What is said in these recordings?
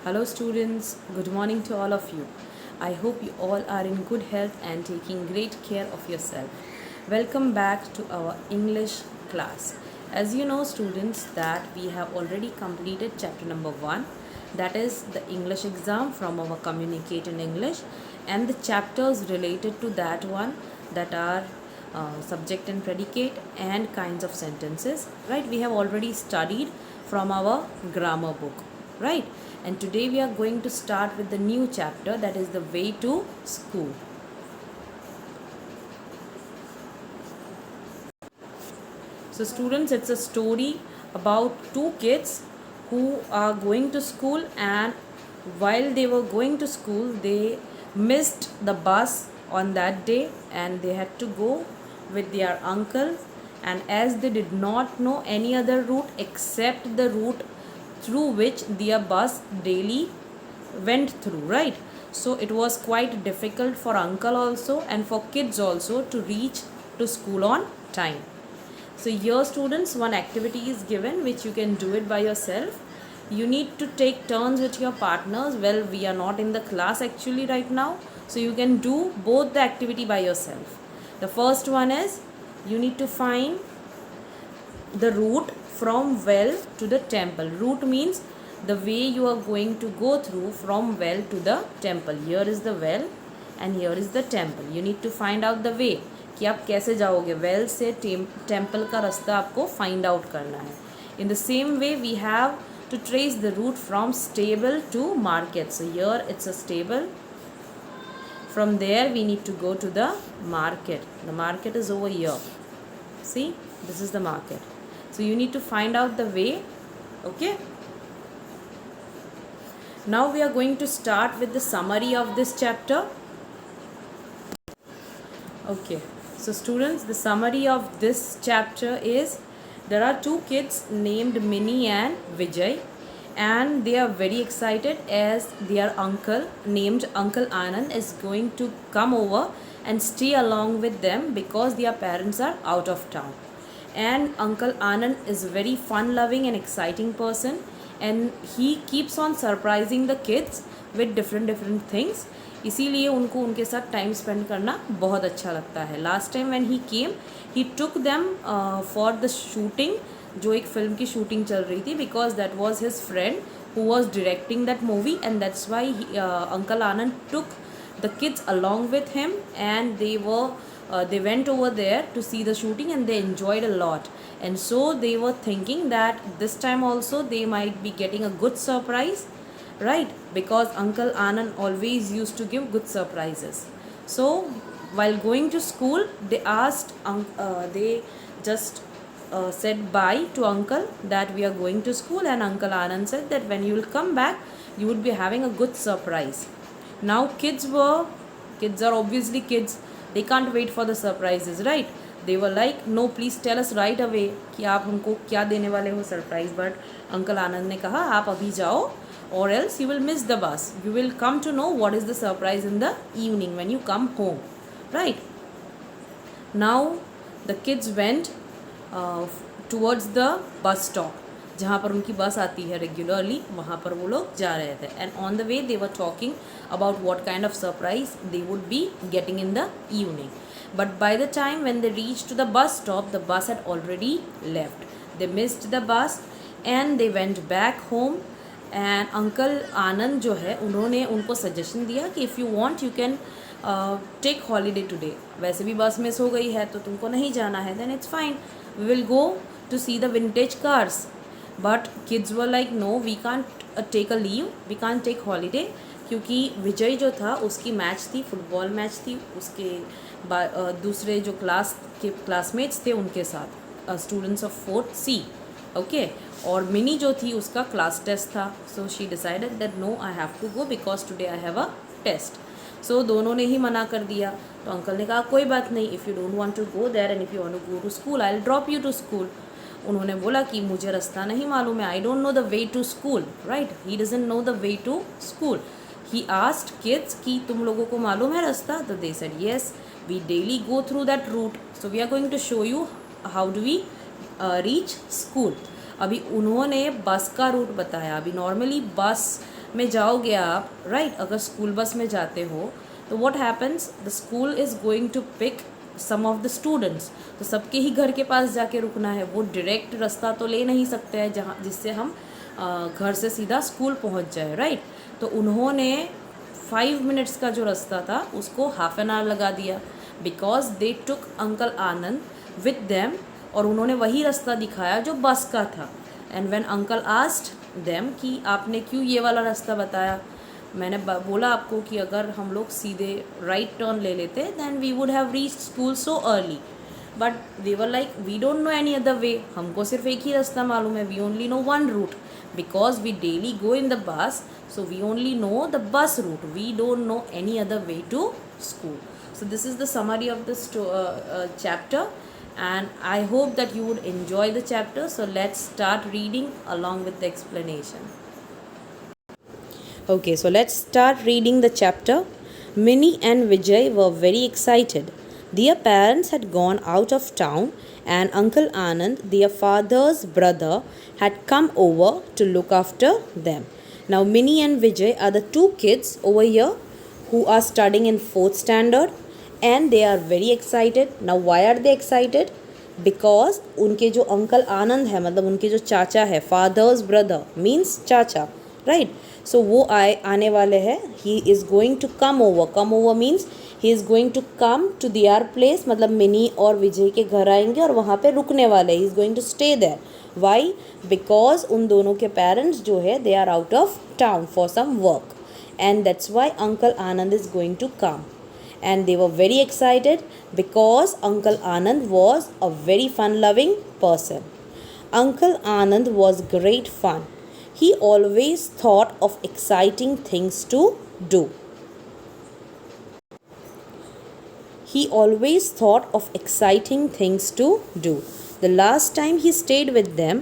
Hello students, good morning to all of you. I hope you all are in good health and taking great care of yourself. Welcome back to our English class. As you know students that we have already completed chapter number 1, that is the English exam from our Communicate in English, and the chapters related to that one, that are subject and predicate and kinds of sentences, right? We have already studied from our grammar book, right? And today we are going to start with the new chapter, that is the way to school. So students, it's a story about two kids who are going to school, and while they were going to school they missed the bus on that day and they had to go with their uncle, and as they did not know any other route except the route through which their bus daily went through, right? So it was quite difficult for uncle also and for kids also to reach to school on time. So here students, one activity is given which you can do it by yourself. You need to take turns with your partners. Well, we are not in the class actually right now, so you can do both the activity by yourself. The first one is you need to find the route from well to the temple. Route means the way you are going to go through from well to the temple. Here is the well and here is the temple. You need to find out the way कि आप कैसे जाओगे. Well से temple का रास्ता आपको find out करना है. In the same way we have to trace the route from stable to market. So here it's a stable. From there we need to go to the market. The market is over here. See, this is the market. So you need to find out the way. Okay. Now we are going to start with the summary of this chapter. Okay. So students, the summary of this chapter is there are two kids named Minnie and Vijay, and they are very excited as their uncle named Uncle Anand is going to come over and stay along with them because their parents are out of town. And Uncle Anand is a very fun loving and exciting person, and he keeps on surprising the kids with different things. इसीलिए उनको उनके साथ time spend करना बहुत अच्छा लगता है. Last time when he came he took them for the shooting, जो एक फिल्म की शूटिंग चल रही थी, because that was his friend who was directing that movie, and that's why uncle Anand took the kids along with him, and they went over there to see the shooting and they enjoyed a lot. And so they were thinking that this time also they might be getting a good surprise, right? Because Uncle Anand always used to give good surprises. So while going to school they asked they just said bye to uncle that we are going to school, and Uncle Anand said that when you will come back you would be having a good surprise. Now kids are obviously kids, they can't wait for the surprises, right? They were like, no, please tell us right away कि आप हमको क्या देने वाले हो surprise. But uncle Anand ने कहा आप अभी जाओ or else you will miss the bus. You will come to know what is the surprise in the evening when you come home, right? Now the kids went towards the bus stop, जहाँ पर उनकी बस आती है regularly, वहाँ पर वो लोग जा रहे थे. And on the way they were talking about what kind of surprise they would be getting in the evening. But by the time when they reached to the bus stop, the bus had already left. They missed the bus and they went back home. And Uncle Anand जो है उन्होंने उनको suggestion दिया कि if you want you can take holiday today. वैसे भी बस miss हो गई है तो तुमको नहीं जाना है, then it's fine. We will go to see the vintage cars. But kids were like, no, we can't take a leave, we can't take holiday. क्योंकि विजय जो था उसकी मैच थी, फुटबॉल मैच थी उसके दूसरे जो क्लास के क्लासमेट्स थे उनके साथ, students of 4th C. Okay. और मिनी जो थी उसका क्लास टेस्ट था. So she decided that no, I have to go because today I have a test. So दोनों ने ही मना कर दिया. तो अंकल ने कहा कोई बात नहीं, if you don't want to go there and if you want to go to school I will drop you to school. उन्होंने बोला कि मुझे रास्ता नहीं मालूम है, I don't know the way to school, right? He doesn't know the way to school. He asked kids कि तुम लोगों को मालूम है रास्ता? तो they said yes, we daily go through that route, so we are going to show you how do we reach school. अभी उन्होंने बस का रूट बताया. अभी नॉर्मली बस में जाओगे आप, राइट, अगर स्कूल बस में जाते हो तो what happens, the school is going to pick some of the students, तो सबके ही घर के पास जाके रुकना है, वो डायरेक्ट रास्ता तो ले नहीं सकते हैं जहाँ जिससे हम घर से सीधा स्कूल पहुँच जाए, राइट। तो उन्होंने 5 मिनट्स का जो रास्ता था उसको हाफ एन आवर लगा दिया, because they took uncle Anand with them, और उन्होंने वही रास्ता दिखाया जो बस का था। And when uncle asked them कि आपने क्यों ये वाला रास्ता बताया, मैंने बोला आपको कि अगर हम लोग सीधे राइट टर्न ले लेते then we would have reached school so early, but they were like we don't know any other way, हमको सिर्फ एक ही रास्ता मालूम है, we only know one route because we daily go in the bus, so we only know the bus route, we don't know any other way to school. So this is the summary of this chapter, and I hope that you would enjoy the chapter. So let's start reading along with the explanation. Okay, so let's start reading the chapter. Minnie and Vijay were very excited. Their parents had gone out of town, and Uncle Anand, their father's brother, had come over to look after them. Now Minnie and Vijay are the two kids over here who are studying in 4th standard, and they are very excited. Now why are they excited? Because उनके जो uncle आनंद है, मतलब उनके जो चाचा है, father's brother means चाचा, right, so वो आने वाले हैं. He is going to come over means he is going to come to their place, मतलब मिनी और विजय के घर आएंगे और वहाँ पे रुकने वाले. He is going to stay there. Why? Because उन दोनों के पेरेंट्स जो है they are out of town for some work, and that's why uncle Anand is going to come. And they were very excited because Uncle Anand was a very fun-loving person. Uncle Anand was great fun. He always thought of exciting things to do. He always thought of exciting things to do. The last time he stayed with them,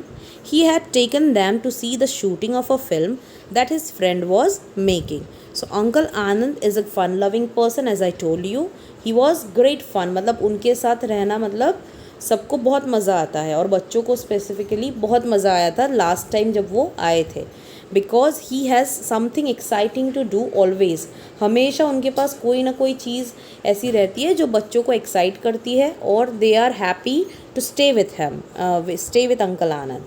he had taken them to see the shooting of a film that his friend was making. So Uncle Anand is a fun-loving person, as I told you. He was great fun. मतलब उनके साथ रहना मतलब सबको बहुत मज़ा आता है, और बच्चों को स्पेसिफिकली बहुत मज़ा आया था लास्ट टाइम जब वो आए थे. Because he has something exciting to do always. हमेशा उनके पास कोई ना कोई चीज़ ऐसी रहती है जो बच्चों को एक्साइट करती है, और they are happy to stay with him, stay with uncle Anand.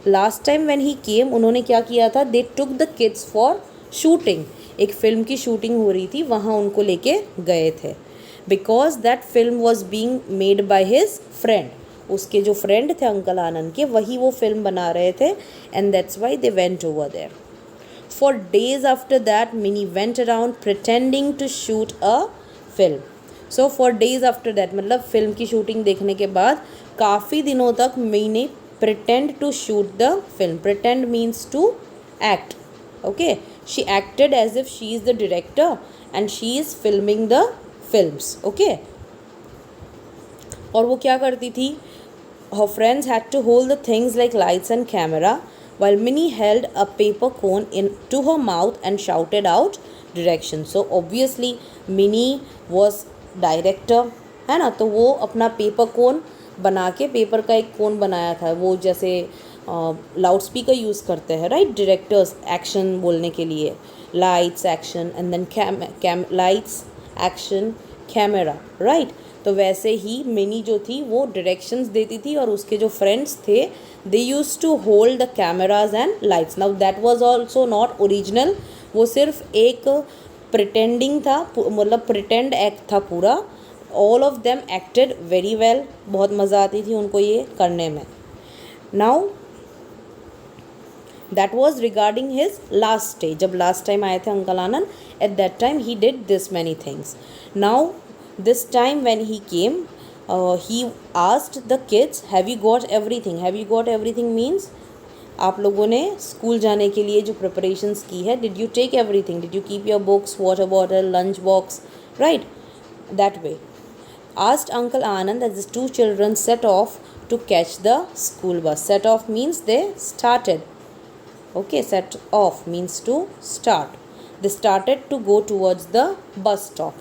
Last time when he came, उन्होंने क्या किया था, they took the kids for shooting. एक फ़िल्म की शूटिंग हो रही थी, वहाँ उनको लेके गए थे. Because that film was being made by his friend. उसके जो फ्रेंड थे अंकल आनंद के, वही वो फिल्म बना रहे थे, and that's why they went over there. For days after that Mini went around pretending to shoot a film. So for days after that मतलब फिल्म की शूटिंग देखने के बाद काफ़ी दिनों तक Mini pretend to shoot the film. Pretend means to act. Okay, she acted as if she is the director and she is filming the films. Okay, और वो क्या करती थी, her friends had to hold the things like lights and camera while Minnie held a paper cone into her mouth and shouted out directions. So obviously Minnie was director, है ना, तो वो अपना पेपर कोन बना के, पेपर का एक कोन बनाया था, वो जैसे लाउड स्पीकर यूज़ करते हैं, राइट, डायरेक्टर्स एक्शन बोलने के लिए. Lights action and then lights action camera, right. तो वैसे ही मिनी जो थी वो डायरेक्शंस देती थी, और उसके जो फ्रेंड्स थे they used to hold the cameras and lights. Now that was also not original. वो सिर्फ एक प्रिटेंडिंग था, मतलब प्रिटेंड एक्ट था पूरा. All of them acted very well. बहुत मज़ा आती थी उनको ये करने में. Now that was regarding his last stay. जब last time आए थे uncle Anand, at that time he did this many things. Now this time when he came, he asked the kids, have you got everything? Have you got everything means आप लोगों ने school जाने के लिए जो preparations की है, did you take everything? Did you keep your books, water bottle, lunch box, right? That way asked Uncle Anand as the two children set off to catch the school bus. Set off means they started. Okay, set off means to start. They started to go towards the bus stop.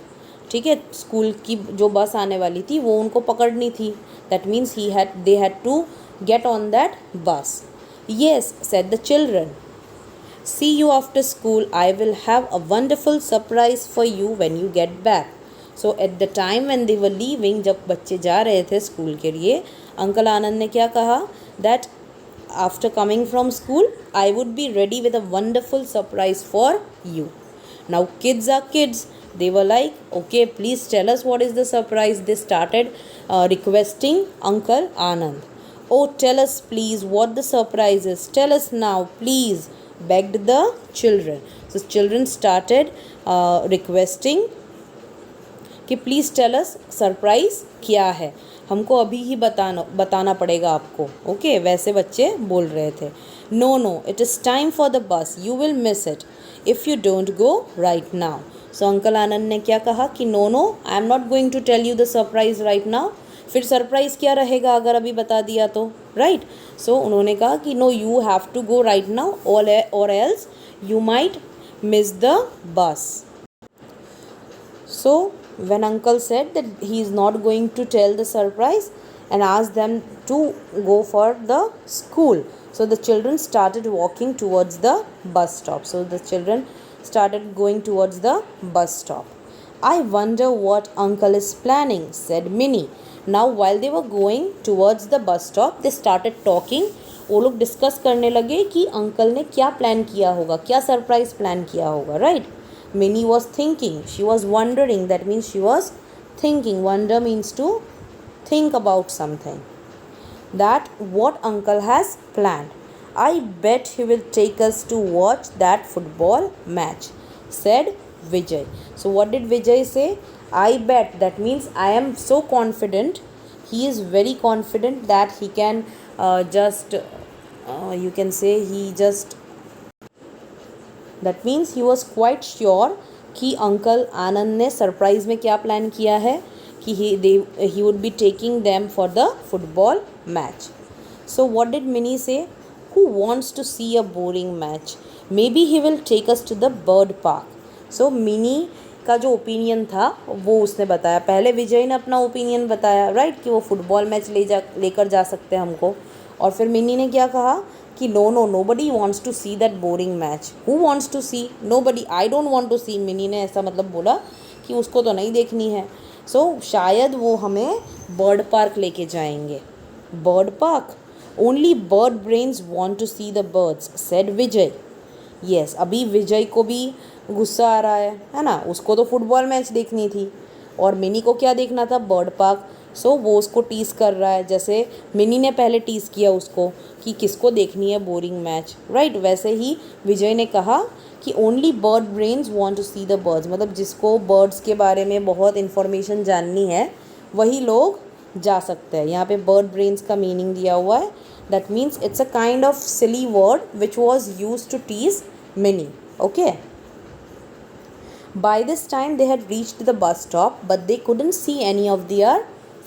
ठीक है, school की जो बस आने वाली थी वो उनको पकड़नी थी. That means they had to get on that bus. Yes, said the children. See you after school. I will have a wonderful surprise for you when you get back. So at the time when they were leaving, जब बच्चे जा रहे थे school के लिए, uncle Anand ने क्या कहा? That after coming from school, I would be ready with a wonderful surprise for you. Now kids are kids. They were like, okay, please tell us what is the surprise. They started requesting Uncle Anand. Oh, tell us please what the surprise is. Tell us now, please, begged the children. So children started requesting कि please tell us surprise क्या है, हमको अभी ही बताना पड़ेगा आपको. Okay, वैसे बच्चे बोल रहे थे. No, it is time for the bus, you will miss it if you don't go right now. So uncle Anand ने क्या कहा कि no, I am not going to tell you the surprise right now. फिर surprise क्या रहेगा अगर अभी बता दिया तो, राइट. सो उन्होंने कहा कि no, you have to go right now और else you might miss the bus. So when uncle said that he is not going to tell the surprise and asked them to go for the school, so the children started walking towards the bus stop. So the children started going towards the bus stop. I wonder what uncle is planning, said Minnie. Now while they were going towards the bus stop, they started talking. वो लोग discuss करने लगे कि uncle ने क्या plan किया होगा, क्या सरप्राइज प्लान किया होगा, right. Minnie was thinking, she was wondering, that means she was thinking. Wonder means to think about something. That what uncle has planned. I bet he will take us to watch that football match, said Vijay. So what did Vijay say? I bet, that means I am so confident. He is very confident that he can you can say he just, that means he was quite sure कि uncle Anand ने surprise में क्या plan किया है कि he would be taking them for the football match. So what did Mini say? Who wants to see a boring match, maybe he will take us to the bird park. So Mini का जो opinion था वो उसने बताया. पहले विजय ने अपना opinion बताया, राइट, कि वो फुटबॉल मैच लेकर जा सकते हैं हमको. और फिर मिनी ने क्या कहा कि nobody wants to see that boring match. Who wants to see? Nobody. I don't want to see. Mini ने ऐसा मतलब बोला कि उसको तो नहीं देखनी है. सो शायद वो हमें बर्ड पार्क लेके जाएंगे. Bird park? Only bird brains want to see the birds, said Vijay. Yes, अभी विजय को भी गुस्सा आ रहा है ना. उसको तो फुटबॉल मैच देखनी थी और मिनी को क्या देखना था? Bird park. सो वो उसको टीज़ कर रहा है, जैसे मिनी ने पहले टीज़ किया उसको कि किसको देखनी है बोरिंग मैच, राइट. वैसे ही विजय ने कहा कि only bird brains want to see the birds, मतलब जिसको बर्ड्स के बारे में बहुत इन्फॉर्मेशन जाननी है वही लोग जा सकते हैं. यहाँ पे बर्ड ब्रेन्स का मीनिंग दिया हुआ है. That means it's a kind of silly word which was use to tease Mini. Okay. By this time they had reached the bus stop, but they couldn't see any of their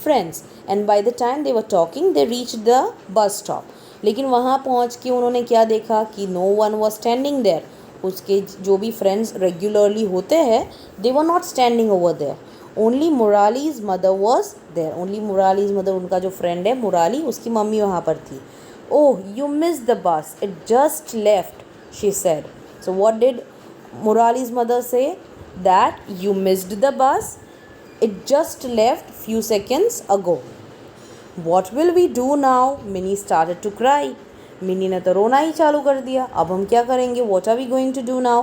friends. And by the time they were talking, they reached the bus stop. लेकिन वहाँ पहुँच के उन्होंने क्या देखा कि no one was standing there. उसके जो भी फ्रेंड्स रेगुलरली होते हैं, they were not standing over there. Only Murali's mother was there. Only Murali's mother, उनका जो फ्रेंड है मुराली, उसकी मम्मी वहाँ पर थी. Oh, you missed the bus. It just left, she said. So what did Murali's mother say? That you missed the bus. It just left few seconds ago. What will we do now? Minnie started to cry. Mini ने तो रोना ही चालू कर दिया. अब हम क्या करेंगे? What are we going to do now?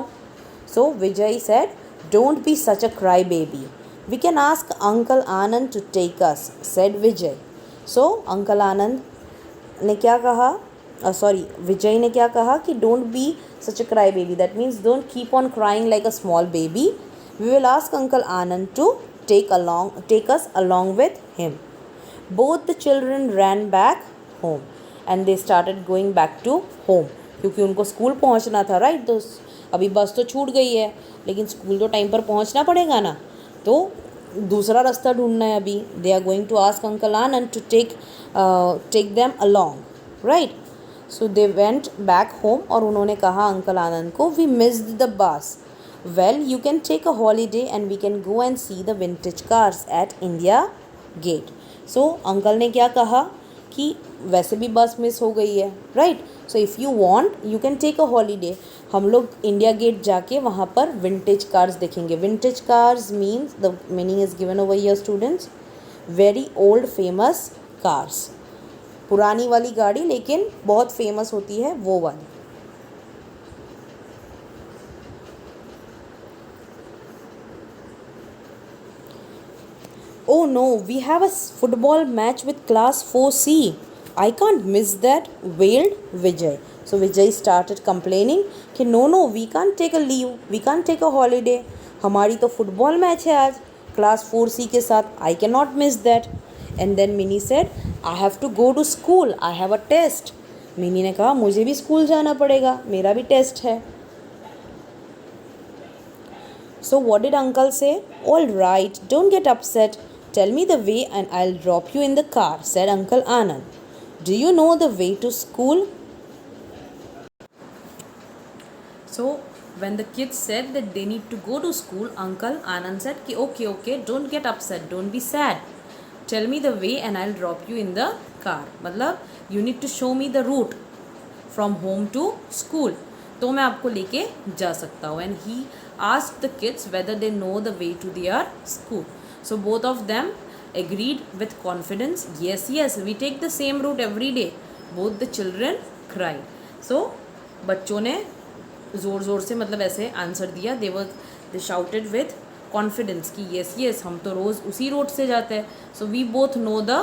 So Vijay said, don't be such a cry baby. We can ask Uncle Anand to take us, said Vijay. So Uncle Anand ने क्या कहा? विजय ने क्या कहा कि don't be such a cry baby. That means don't keep on crying like a small baby. We will ask uncle Anand to take us along with him. Both the children ran back home and they started going back to home. क्योंकि उनको school पहुंचना था, right. तो अभी बस तो छूट गई है, लेकिन स्कूल तो टाइम पर पहुंचना पड़ेगा ना, तो दूसरा रास्ता ढूंढना है अभी. They are going to ask uncle Anand to take them along, right. So they went back home और उन्होंने कहा अंकल आनंद को, we missed the bus. Well, you can take a holiday and we can go and see the vintage cars at India Gate. So uncle ने क्या कहा कि वैसे भी बस मिस हो गई है, right. So if you want you can take a holiday. हम लोग इंडिया गेट जाके वहाँ पर विंटेज कार्स देखेंगे. Vintage cars means the meaning is given over here students, very old famous cars. पुरानी वाली गाड़ी लेकिन बहुत फेमस होती है वो वाली. Oh no, we have a football match with class 4C. I can't miss that, wailed Vijay. So Vijay started complaining कि no, we can't take a leave, we can't take a holiday. हमारी तो football match है आज class 4C के साथ. I cannot miss that. And then Minnie said, I have to go to school, I have a test. Mini ने कहा मुझे भी स्कूल जाना पड़ेगा, मेरा भी टेस्ट है. So what did uncle say? All right, don't get upset. Tell me the way and I'll drop you in the car, said Uncle Anand. Do you know the way to school? So when the kids said that they need to go to school, Uncle Anand said, okay, don't get upset, don't be sad. Tell me the way and I'll drop you in the car. मतलब you need to show me the route from home to school. तो मैं आपको लेके जा सकता हूँ. And he asked the kids whether they know the way to their school. So both of them agreed with confidence. Yes, we take the same route every day. Both the children cried. So बच्चों ने ज़ोर ज़ोर से मतलब ऐसे answer दिया. They shouted with confidence कि yes, हम तो रोज़ उसी रोड से जाते हैं. So we both know the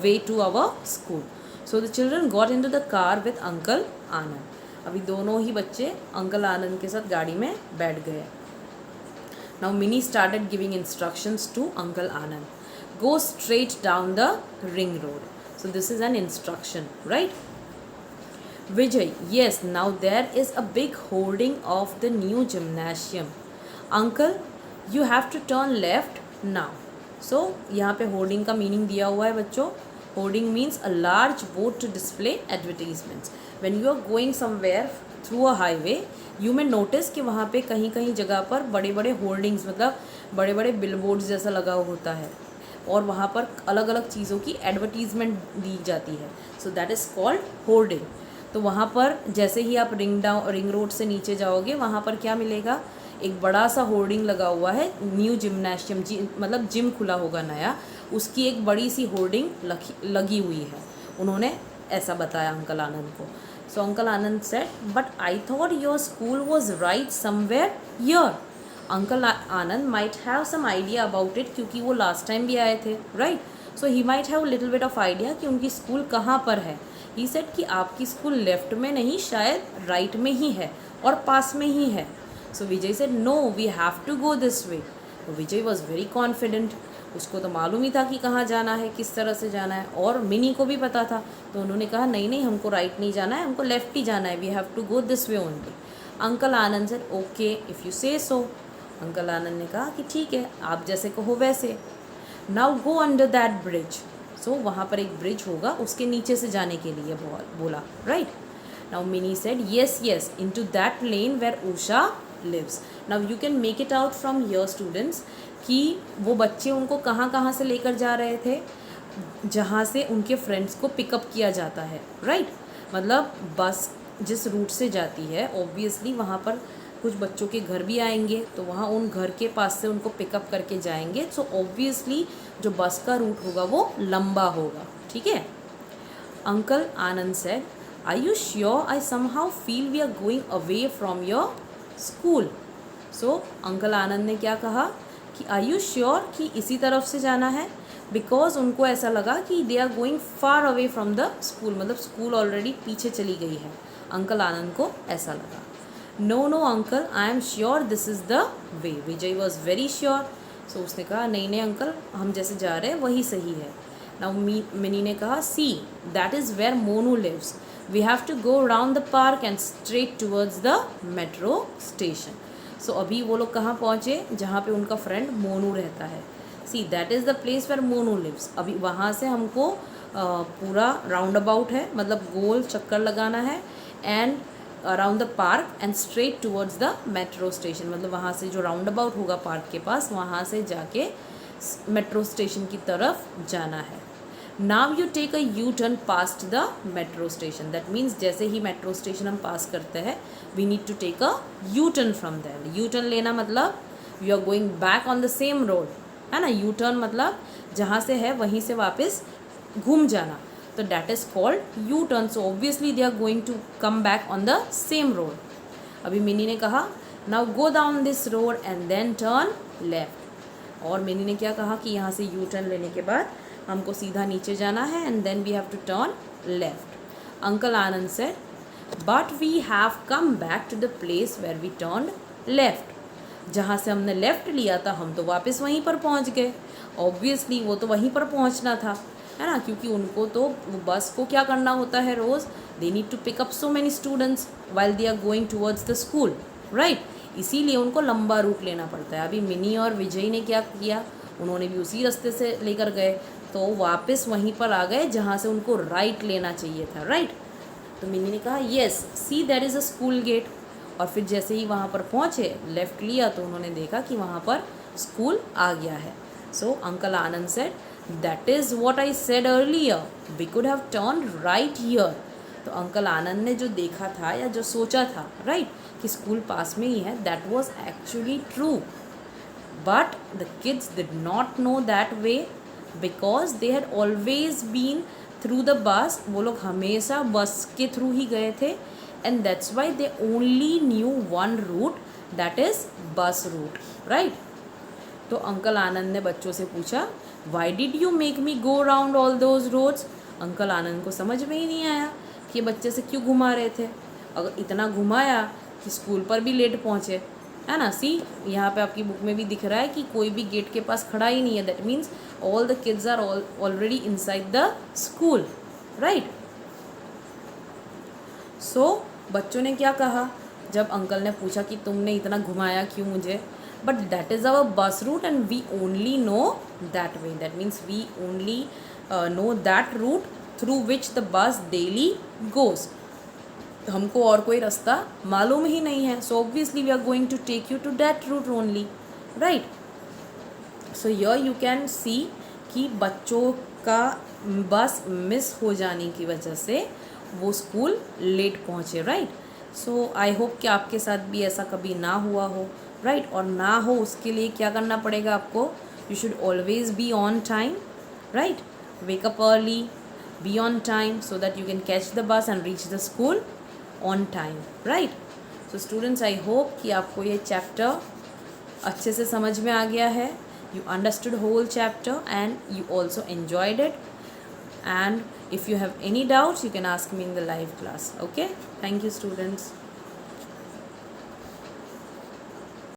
way to our school. So the children got into the car with Uncle Anand. अभी दोनों ही बच्चे अंकल आनंद के साथ गाड़ी में बैठ गए. Now Minnie started giving instructions to Uncle Anand. Go straight down the ring road. So this is an instruction, right? Vijay, yes, now there is a big hoarding of the new gymnasium. Uncle, you have to turn left now. So यहाँ पे hoarding का meaning दिया हुआ है बच्चों. Hoarding means a large board to display advertisements. When you are going somewhere through a highway, you may notice कि वहाँ पे कहीं कहीं जगह पर बड़े बड़े होर्डिंग्स मतलब बड़े बड़े बिलबोर्ड्स जैसा लगा होता है और वहाँ पर अलग अलग चीज़ों की एडवर्टीज़मेंट दी जाती है. So that is called hoarding. तो वहाँ पर जैसे ही आप रिंग रोड से नीचे जाओगे वहाँ पर क्या मिलेगा, एक बड़ा सा होर्डिंग लगा हुआ है. न्यू जिम्नाशियम मतलब जिम खुला होगा नया, उसकी एक बड़ी सी होर्डिंग लगी हुई है. उन्होंने ऐसा बताया अंकल आनंद को. So Uncle Anand said, but I thought your school was right somewhere here. Uncle Anand might have some idea about it क्योंकि वो last time भी आए थे, right? So he might have a little bit of idea कि उनकी school कहाँ पर है. He said कि आपकी स्कूल लेफ्ट में नहीं शायद राइट में ही है और पास में ही है. So Vijay said, no, we have to go this way. So Vijay was very confident. उसको तो मालूम ही था कि कहाँ जाना है, किस तरह से जाना है, और मिनी को भी पता था. तो उन्होंने कहा नहीं हमको राइट नहीं जाना है, हमको लेफ़्ट ही जाना है. We have to go this way only. Uncle Anand said okay if you say so. Uncle Anand ने कहा कि ठीक है, आप जैसे कहो वैसे. Now go under that bridge. So वहाँ पर एक ब्रिज होगा, उसके नीचे से जाने के लिए बोला, right. Now mini said yes into that lane where Usha lives. Now you can make it out from here students कि वो बच्चे उनको कहाँ कहाँ से लेकर जा रहे थे, जहाँ से उनके फ्रेंड्स को पिकअप किया जाता है, राइट. मतलब बस जिस रूट से जाती है ऑब्वियसली वहाँ पर कुछ बच्चों के घर भी आएंगे, तो वहाँ उन घर के पास से उनको पिकअप करके जाएंगे. सो ऑब्वियसली जो बस का रूट होगा वो लंबा होगा, ठीक है. Uncle Anand said are you sure, I somehow feel we are going away from your school. So uncle Anand ने क्या कहा कि आर यू श्योर कि इसी तरफ से जाना है, बिकॉज उनको ऐसा लगा कि they are going far away from the school, मतलब स्कूल ऑलरेडी पीछे चली गई है. अंकल आनंद को ऐसा लगा. No uncle, I am sure this is the way. Vijay was very sure. So उसने कहा नहीं अंकल, हम जैसे जा रहे हैं वही सही है. नाउ मिनी ने कहा see that is where Monu lives, we have to go around the park and straight towards the metro station. So अभी वो लोग कहाँ पहुँचे, जहाँ पे उनका फ्रेंड मोनू रहता है. See that is the place where Monu lives. अभी वहाँ से हमको पूरा राउंड अबाउट है, मतलब गोल चक्कर लगाना है, and around the park and straight towards the metro station. मतलब वहाँ से जो राउंड अबाउट होगा पार्क के पास, वहाँ से जाके मेट्रो स्टेशन की तरफ जाना है. Now you take a U turn past the metro station. That means जैसे ही मेट्रो स्टेशन हम पास करते हैं we need to take a U turn from there. U turn लेना मतलब you are going back on the same road, है ना. यू टर्न मतलब जहाँ से है वहीं से वापस घूम जाना. तो that is called U turn. So obviously they are going to come back on the same road. अभी मिनी ने कहा now go down this road and then turn left. और मिनी ने क्या कहा कि यहाँ से यू टर्न लेने के बाद हमको सीधा नीचे जाना है and then we have to turn left. Uncle Anand said but we have come back to the place where we turn left. जहाँ से हमने लेफ़्ट लिया था हम तो वापस वहीं पर पहुँच गए. ऑब्वियसली वो तो वहीं पर पहुँचना था, है ना, क्योंकि उनको तो बस को क्या करना होता है रोज़. They need to pick up so many students while they are going towards the school, right. इसीलिए उनको लंबा रूट लेना पड़ता है. अभी मिनी और विजय ने क्या किया, उन्होंने भी उसी रास्ते से लेकर गए तो वापस वहीं पर आ गए जहाँ से उनको राइट लेना चाहिए था, राइट. तो मिनी ने कहा yes see that is a school gate. और फिर जैसे ही वहाँ पर पहुँचे लेफ़्ट लिया तो उन्होंने देखा कि वहाँ पर स्कूल आ गया है. So uncle Anand said that is what I said earlier we could have turn right here. तो अंकल आनंद ने जो देखा था या जो सोचा था, राइट, कि स्कूल पास में ही है, that was actually true. But the kids did not know that way because they had always been through the bus. वो लोग हमेशा बस के थ्रू ही गए थे and that's why they only knew one route, that is bus route, right. तो uncle Anand ने बच्चों से पूछा why did you make me go round all those roads. Uncle Anand को समझ में ही नहीं आया कि ये बच्चे से क्यों घुमा रहे थे. अगर इतना घुमाया कि स्कूल पर भी लेट पहुँचे, है ना. सी यहाँ पे आपकी बुक में भी दिख रहा है कि कोई भी गेट के पास खड़ा ही नहीं है. That means all the kids are already inside the school, right. So बच्चों ने क्या कहा जब अंकल ने पूछा कि तुमने इतना घुमाया क्यों मुझे. But that is our bus route and we only know that way. That means we only know that route through which the bus daily goes. हमको और कोई रास्ता मालूम ही नहीं है. So obviously we are going to take you to that route only, right. So here you can see कि बच्चों का बस मिस हो जाने की वजह से वो स्कूल लेट पहुँचे, राइट. सो आई होप कि आपके साथ भी ऐसा कभी ना हुआ हो, राइट. और ना हो उसके लिए क्या करना पड़ेगा आपको. You should always be on time, right. Wake up early, be on time so that you can catch the bus and reach the school on time, right. So students, I hope कि आपको ये chapter अच्छे से समझ में आ गया है. You understood whole chapter and you also enjoyed it. And if you have any doubts you can ask me in the live class. Okay, thank you students.